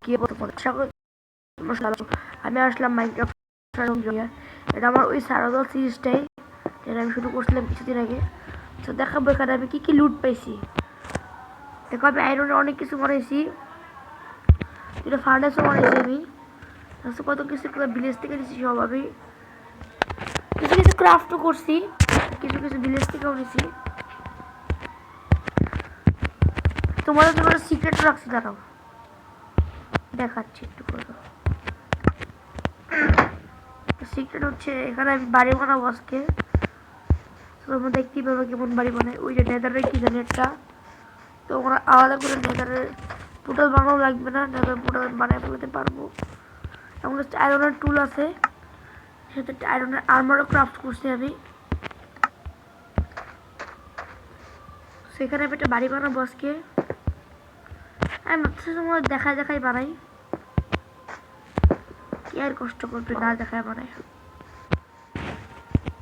কি আমি আসলাম মাইনক্রাফট। এটা আমার ওই সারাদল সিরিজটাই, যেটা আমি শুরু করছিলাম কিছুদিন আগে। তো দেখাবো এখানে আমি কি কি লুট পাইছি। দেখো আমি আয়রনের অনেক কিছু বানাইছি, এটা ফার্নেসও বানাইছি আমি। কত কিছু ভিলেজ থেকে দিচ্ছি সব আমি। কিছু কিছু ক্রাফটও করছি, কিছু কিছু ভিলেজ থেকেও নিছি। তোমাদের জন্য সিক্রেট রাখছি, দাঁড়াও দেখাচ্ছি একটু করে। সিক্রেট হচ্ছে এখানে আমি বাড়ি বানাবো আজকে। তোমরা দেখতেই পাবে কেমন বাড়ি বানাই। ওই যে নেদারের কি জানি একটা, তো আমরা আলাদা করে নেদারের পোর্টাল বানানো লাগবে না, নেদার পোর্টাল বানিয়ে ফেলতে পারবো। আমার কাছে আয়রনের টুল আছে, সাথে আয়রনের আর্মারও ক্রাফট করছি আমি। সেখানে আমি একটা বাড়ি বানাবো আজকে। আমি ভাবছি তোমার দেখায় দেখাই বানাই, কি আর কষ্ট করবে না দেখায় বানাই।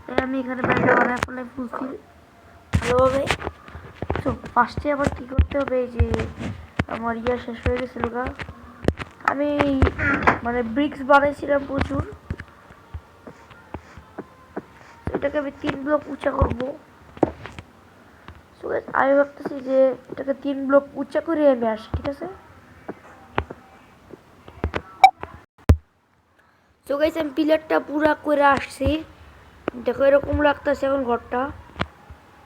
তাই আমি এখানে বাড়িটা বানায় ফেলাই ফুলছি ভালোভাবে। তো ফার্স্টে আবার কী করতে হবে, এই যে আমার ইয়া শেষ হয়ে গেছিল গা, আমি মানে ব্রিক্স বানাইছিলাম প্রচুর, এটাকে আমি 3 ব্লক উঁচা করবো। আমি ভাবতেছি যে এটাকে 3 ব্লক উঁচা করে আমি আসি, ঠিক আছে। তো গাইস আমি পিলারটা পুরা করে আসছি, দেখো এরকম লাগতেছে এখন ঘরটা।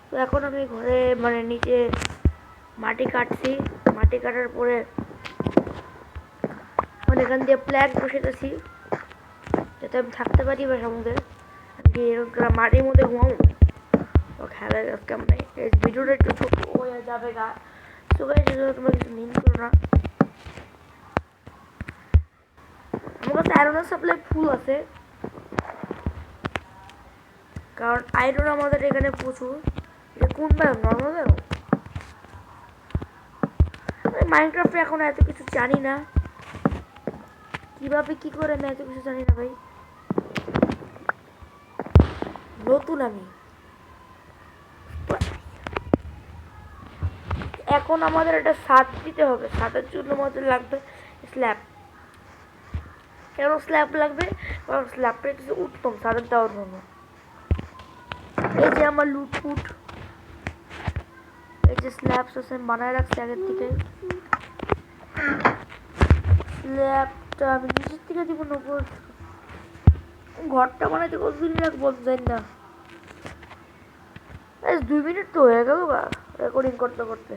তো এখন আমি ঘরে মানে নিচে মাটি কাটছি, মাটি কাটার পরে মানে এখান দিয়ে প্ল্যান বসেতেছি যাতে আমি থাকতে পারি বা সমুদ্রে মাটির মধ্যে ঘুমাবো। তো খেলা কেমন এই ভিডিওটা একটু ছোট হয়ে যাবে গা। তো গাইস তোমরা কিছু মিন করো না। আমার কাছে আয়রনের সাপ্লাই ফুল আছে, কারণ আয়রন আমাদের এখানে প্রচুর। এটা কোন ব্যাগ নর্মাল ব্যাগ। মাইনক্রাফটে এখন এত কিছু জানি না, কিভাবে কি করে আমি এত কিছু জানি না ভাই, নতুন আমি। এখন আমাদের একটা ছাদ দিতে হবে, ছাদের জন্য আমাদের লাগবে স্ল্যাব। কেন স্ল্যাব লাগবে? কারণ স্ল্যাবটা হচ্ছে উত্তম ছাদের দেওয়ার জন্য। এই যে আমার লুটফুট, এই যে স্ল্যাব আছে বানায় রাখছি আগের থেকে। স্ল্যাবটা আমি নিচের থেকে দিব না, উপর ঘরটা বানাইতে কতদিন লাগবে জানি না। 2 মিনিট তো হয়ে গেল বা রেকর্ডিং করতে করতে,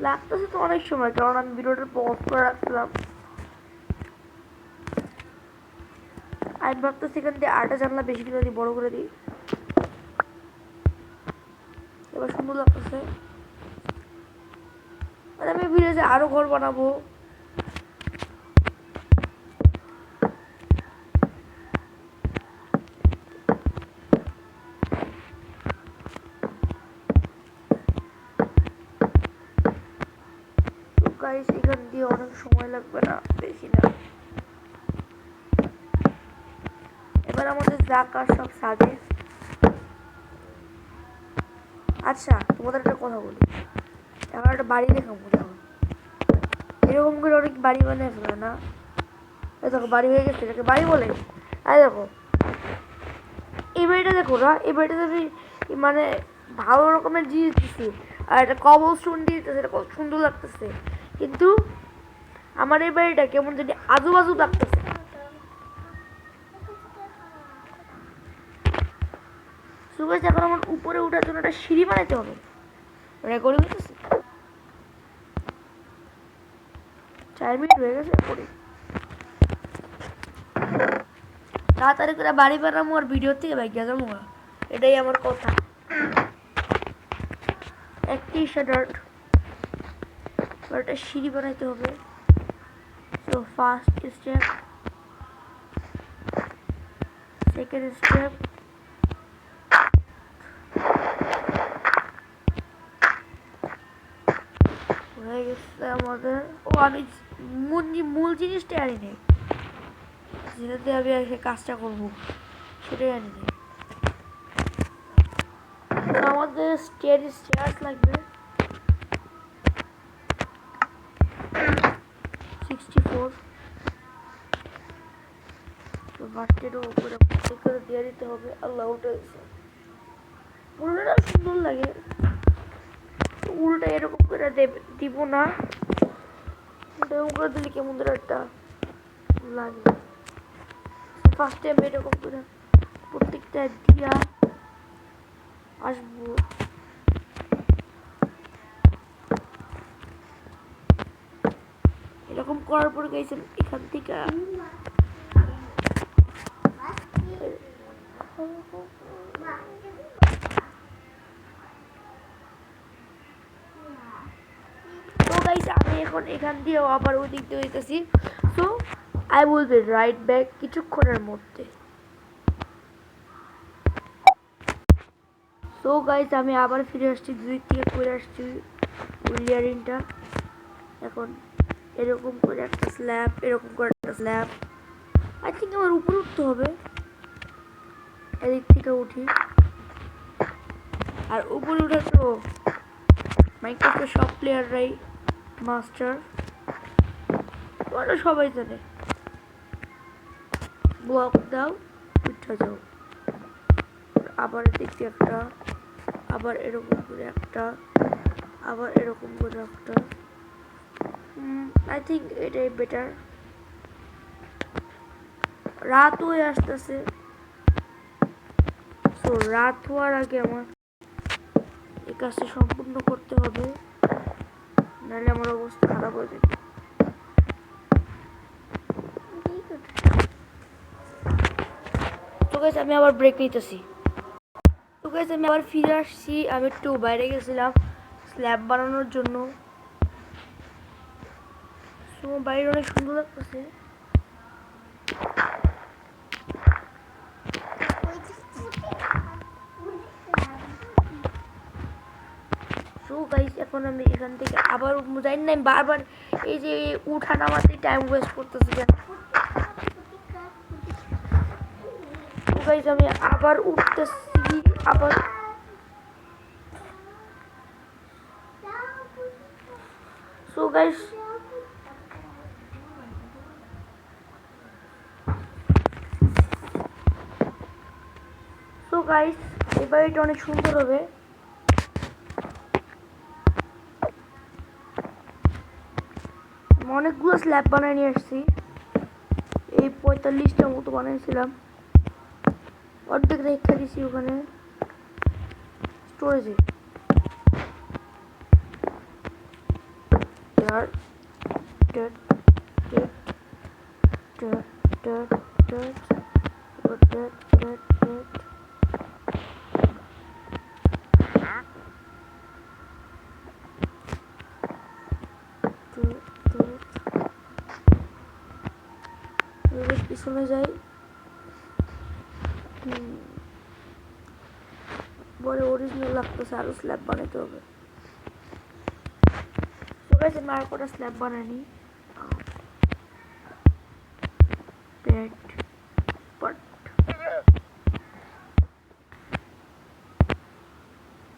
লাগতেছে তো অনেক সময়, কারণ আমি ভিডিওটা পজ করে রাখছিলাম। আমি ভাবতেছি এখান দিয়ে 8টা জানলা বেশি করে দিই, বড় করে দিই, এবার সুন্দর লাগতেছে। আর আমি ভিলেজে আরো ঘর বানাবো। গাইস এখান দিয়ে অনেক সময় লাগবে না, বেশি না। এবার আমাদের জাকার সব সাজে। আচ্ছা তোমাদের একটা কথা বলি, এখন একটা বাড়ি দেখাবো। দেখো এরকম করে অনেক বাড়ি বানিয়ে ফেলে না, এই দেখো বাড়ি হয়ে গেছে, এটাকে বাড়ি বলে। আর দেখো এই বাড়িটা দেখো না, এই বাড়িটাতে আমি মানে ভালো রকমের জিনিস দিচ্ছি, আর একটা কবল স্টোন দিতেছে, এটা কত সুন্দর লাগতেছে। কিন্তু আমার এই বাড়িটা কেমন যদি আজু বাজু লাগতেছে। সুগাইস এখন আমার উপরে ওঠার জন্য একটা সিঁড়ি বানাইতে হবে। রেকর্ডিং হইতেছে, 4 মিনিট হয়ে গেছে। করি তাড়াতাড়ি করে বাড়ি বানাবো আর ভিডিও থেকে বাইক যাবো, এটাই আমার কথা। একটি শাটার একটা সিঁড়ি বানাইতে হবে। So first step, second step, হয়ে গেছে আমাদের। ও আমি মূল জিনিসটা আনি নেই, যেটাতে আমি কাজটা করবো সেটাই আনি নেই। আমাদের স্টেয়ার্স লাগবে। ফ্লোর, তো ফার্স্টের উপরে করে দিয়ে দিতে হবে। আল্লাহ উঠে গেছে, উল্টোটা সুন্দর লাগে, উল্টা এরকম করে দিব না, এরকম করে দিলে কেমন ধরে একটা লাগে। ফার্স্টে আমি এরকম করে প্রত্যেকটা দিয়া আসবো। এরকম করার পর গেছে এখান থেকে তো গাইস আমি এখন এখান দিয়ে আবার ওই দিক দিয়ে হইতেছি। So I will be right back কিছুক্ষণের মধ্যে। সো গাইস আমি আবার ফিরে আসছি, দুই থেকে করে আসছি উইলিয়ারিংটা। এখন এরকম করে একটা স্ল্যাব, এরকম করে একটা স্ল্যাব, আই থিঙ্ক আমার উপরে উঠতে হবে। এদিক থেকে উঠি, আর উপরে উঠে তো মাইনক্রাফটের সব প্লেয়াররাই মাস্টার, ওরা সবাই জানে। ব্লক দাও, উঠে যাও, আবার এদিক দিয়ে একটা, আবার এরকম করে একটা, আবার এরকম করে একটা। আই থিঙ্ক এটাই বেটার। রাত হয়ে আসতেছে, সো রাত হওয়ার আগে আমার এই কাজটা সম্পূর্ণ করতে হবে, নাহলে আমার অবস্থা খারাপ হয়ে যাবে। তো গাইস আমি আবার ব্রেক নিতেছি। তো গাইস আমি আবার ফিরে আসছি, আমি একটু বাইরে গেছিলাম স্ল্যাব বানানোর জন্য। তো বাইরে অনেক সুন্দর লাগতেছে। সো গাইস এখন আমি এখান থেকে আবার জানি না, আমি বারবার এই যে উঠা নামাতে টাইম ওয়েস্ট করতেছি কেন। সো গাইস আমি আবার উঠতেছি, আবার সো গাইস এবার এটা অনেক সুন্দর হবে। অনেকগুলো স্ল্যাব বানিয়ে নিয়ে আসছি, এই 45টার মতো বানিয়েছিলাম, অর্ধেক রেখে দিছি ওখানে স্টোরেজে। পিছনে যাই, বলে অরিজিনাল লাগতেছে, আরো স্ল্যাব বানাইতে হবে। তো গাইস আমি আর কটা স্ল্যাব বানাইনি। প্লেট পট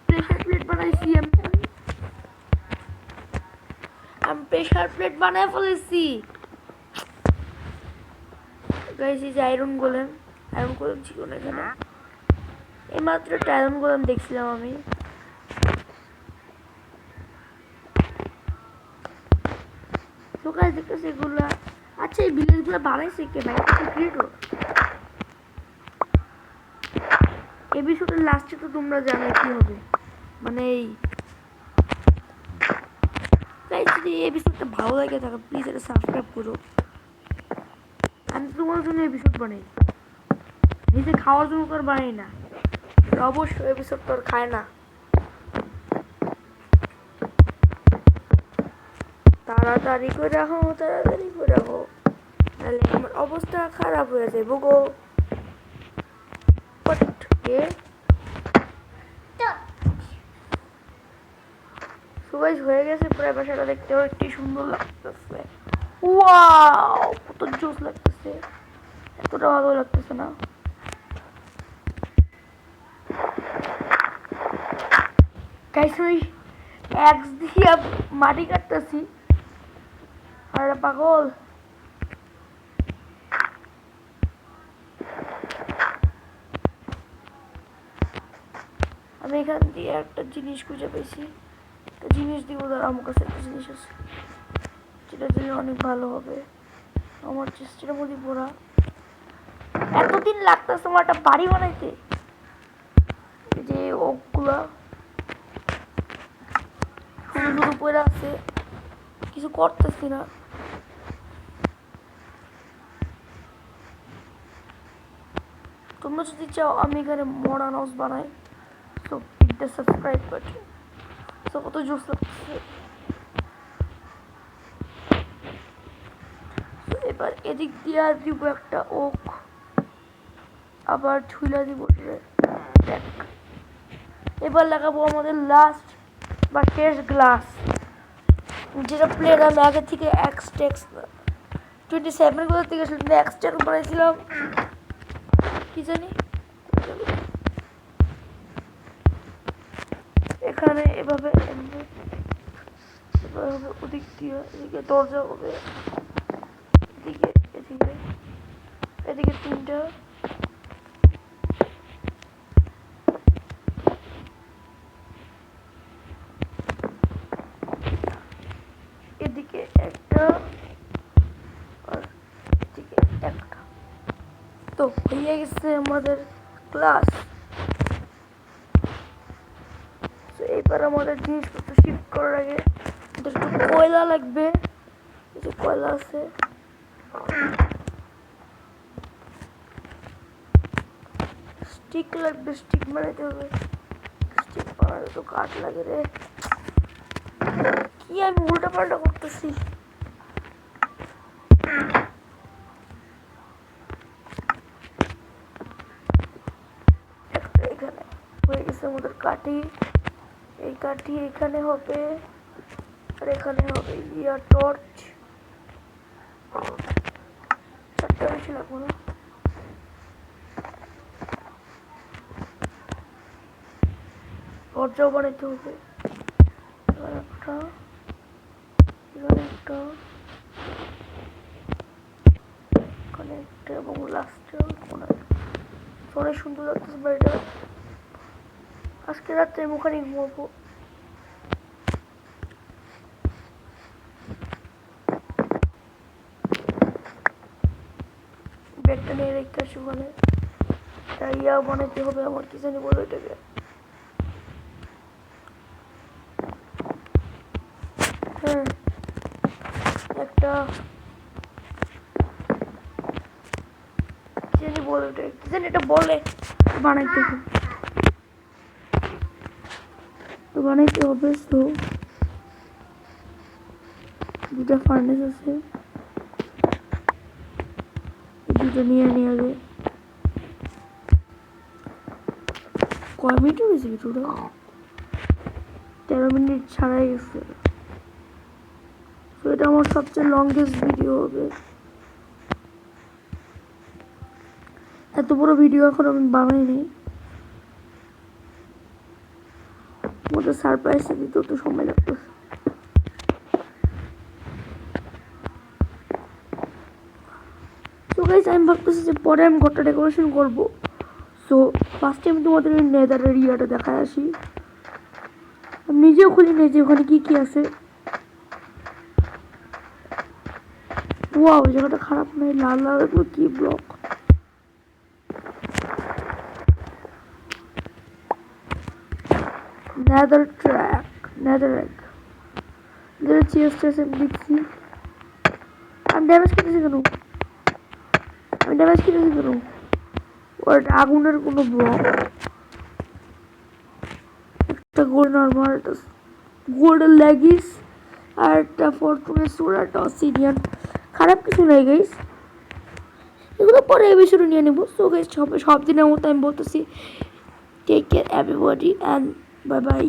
প্রেসার প্লেট বানাইছি আমি প্রেসার প্লেট বানাই ফেলেছি গাইস। এই যে আয়রন গোলেম ছিল না এখানে, এইমাত্র একটা আয়রন গোলেম দেখছিলাম আমি। তো গাইস দেখতেছি এগুলা, আচ্ছা এই ভিলেজগুলো বানাইছে কে ভাই? ক্রিয়েটর। এপিসোডের লাস্টে তো তোমরা জানো কি হবে, মানে এই গাইস যদি এপিসোডটা ভালো লাগে থাকে প্লিজ এটা সাবস্ক্রাইব করো। আমি তোমার জন্য এপিসোড বানাই, নিজে খাওয়ার জন্য তো বানাই না, অবশ্যই এপিসোড তো খায় না। তাড়াতাড়ি করে রাখো, তাড়াতাড়ি করে রাখো, তাহলে আমার অবস্থা খারাপ হয়ে যাবে গো। সুগাইজ হয়ে গেছে প্রায়, বাসাটা দেখতেও একটি সুন্দর লাগতেছে। ওয়াও কত জোস লাগতেছে, এতটা ভালো লাগতেছে না। গাইস আমি এক্স দিয়ে মাটি কাটতেছি, আর পাগল এখান দিয়ে একটা জিনিস খুঁজে পেয়েছি, একটা জিনিস দিব। ধর আমার কাছে একটা জিনিস আছে, যেটা দিলে অনেক ভালো হবে। আমার চেষ্টার মধ্যে পড়া এতদিন লাগতেছে আমার একটা বাড়ি বানাইতে, যে ওগুলা শুধু শুধু পড়ে আছে, কিছু করতেছি না। তোমরা যদি চাও আমি এখানে মডার্ন হাউস বানাই, তো হিট দ্য সাবস্ক্রাইব বাটন। তো কত জোস লাগতেছে। এবার এদিক দিয়ে দিব একটা ওক, আবার ঝুলা দিব। দেখ, এবার লাগাবো আমাদের লাস্ট বা শেষ গ্লাস, যেটা প্লেট আমি আগে থেকে এক্সটেক্স 27 কোথা থেকে এক্সটেক্স বানাইছিলাম কি জানি। এখানে এভাবে ওদিক দিয়ে এদিকে দরজা হবে, এদিকে এদিকে এদিকে 3টা, এদিকে একটা, আর এদিকে একটা। তো হয়ে গেছে আমাদের ক্লাস। এবার আমাদের জিনিসপত্র শিফট করার আগে কয়লা লাগবে, যে কয়লা আছে। স্টিক লাগবে, স্টিক বানাইতে হবে। স্টিক বানাতে তো কাঠ লাগে রে, কি আমি উল্টা পাল্টা করতেছি। এখানে হয়ে গেছে আমাদের কাঠি, এই কাঠি এখানে হবে, আর এখানে হবে ইয়ার টর্চ। 4টা বেশি লাগবে না। দরজাও বানাইতে হবে, একটা এখানে একটা, এখানে একটা, এবং লাস্টে অনেক সুন্দর লাগতেছে বাড়িটা। আজকে রাত্রে আমি ওখানে ঘুমাবো। ব্যাগটা নিয়ে রেখে আসি ওখানে। ইয়া বানাইতে হবে আমার, কি জানি বলো এটাকে। হ্যাঁ, একটা কি জানি বলে ওটা, কি জানি এটা বলে, বানাইতে হবে তো বানাইতে হবে। তো 2টা ফার্নেস আছে, 2টা নিয়ে নিয়ে আগে। কয় মিনিট হয়েছে কি টোটাল? 13 মিনিট ছাড়াই গেছে। তো এটা আমার সবচেয়ে লংগেস্ট ভিডিও হবে। এত বড় ভিডিও এখন আমি বানাইনি, ওদের সারপ্রাইজ দিতে তো সময় লাগতেছে। তো গাইস আমি ভাবতেছি যে পরে আমি ঘরটা ডেকোরেশন করবো। সো ফার্স্টে আমি তোমাদের নেদারের ইয়াটা দেখায় আসি। আমি নিজেও খুলি নেই যে ওখানে কি কি আছে। ওয়াও, জায়গাটা খারাপ নয়, লাল লাল এগুলো কি block. Nether track, nether egg, chest আছে দেখছি। আমি ড্যামেজ কিনেছি কেন, ওর আগুনের কোনো ব্লক। একটা গোল্ডেন আর্মার, একটা গোল্ডেন লেগিস, আর একটা ফরচুনের সোর, একটা অসিডিয়ান। খারাপ কিছু নাই গাইস, এগুলো পরে এই বিষয়টা নিয়ে নেবো। সো গাইস সব দিনের মতো আমি বলতেছি take care everybody and bye by.